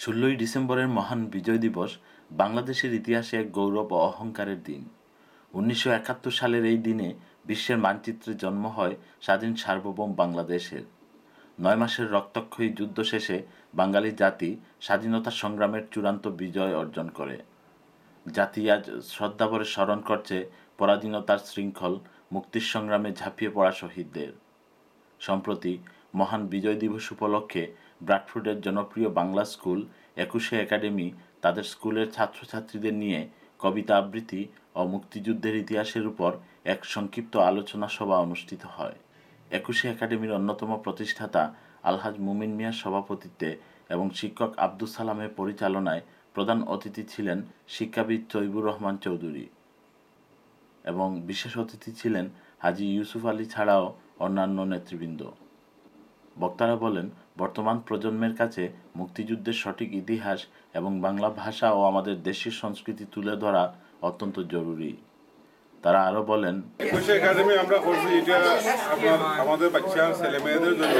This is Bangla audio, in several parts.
16ই ডিসেম্বরের মহান বিজয় দিবস বাংলাদেশের ইতিহাসে এক গৌরব ও অহংকারের দিন। 1971 সালের এই দিনে বিশ্বের মানচিত্রে জন্ম হয় স্বাধীন সার্বভৌম বাংলাদেশের। 9 মাসের রক্তক্ষয়ী যুদ্ধ শেষে বাঙালি জাতি স্বাধীনতা সংগ্রামের চূড়ান্ত বিজয় অর্জন করে। জাতি আজ শ্রদ্ধাভরে স্মরণ করছে পরাধীনতার শৃঙ্খল মুক্তির সংগ্রামে ঝাঁপিয়ে পড়া শহীদদের। সম্প্রতি মহান বিজয় দিবস উপলক্ষে ব্র্যাডফোর্ডের জনপ্রিয় বাংলা স্কুল 21শে একাডেমি তাদের স্কুলের ছাত্রছাত্রীদের নিয়ে কবিতা আবৃত্তি ও মুক্তিযুদ্ধের ইতিহাসের উপর এক সংক্ষিপ্ত আলোচনা সভা অনুষ্ঠিত হয়। 21শে একাডেমির অন্যতম প্রতিষ্ঠাতা আলহাজ মুমিন মিয়ার সভাপতিত্বে এবং শিক্ষক আব্দুস সালামের পরিচালনায় প্রধান অতিথি ছিলেন শিক্ষাবিদ তৈবুর রহমান চৌধুরী এবং বিশেষ অতিথি ছিলেন হাজী ইউসুফ আলী ছাড়াও অন্যান্য নেতৃবৃন্দ। বক্তারা বলেন, বর্তমান প্রজন্মের কাছে মুক্তিযুদ্ধের সঠিক ইতিহাস এবং বাংলা ভাষা ও আমাদের দেশের সংস্কৃতি তুলে ধরা অত্যন্ত জরুরি। তারা আরও বলেন, 21শে একাডেমি আমরা করছি এটা আমাদের বাচ্চা ছেলে মেয়েদের জন্য,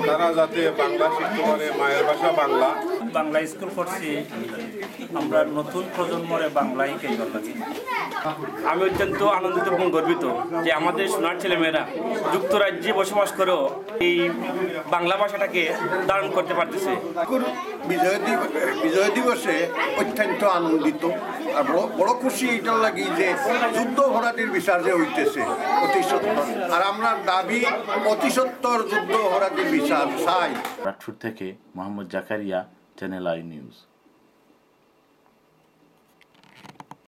তারা যাতে বাংলা শিখতে পারে, মায়ের ভাষা বাংলা। বাংলা স্কুল করছি আমরা নতুন প্রজন্মরে বাংলা শিখাইবার লাগে। আমি অত্যন্ত আনন্দিত এবং গর্বিত যে আমাদের সোনার ছেলেমেয়েরা যুক্তরাজ্যে বসবাস করেও এই বাংলা ভাষাটাকে ধারণ করতে পারতেছে। বিজয় দিবসে অত্যন্ত আনন্দিত আর বড় খুশি এটার লাগি যে যুদ্ধ অপরাধীর বিচার যে হইতেছে অতি সত্তর, আর আমরা দাবি অতি সত্তর যুদ্ধ অপরাধীর বিচার চাই। ব্র্যাডফোর্ড থেকে Mohammad Zakaria, channel I news.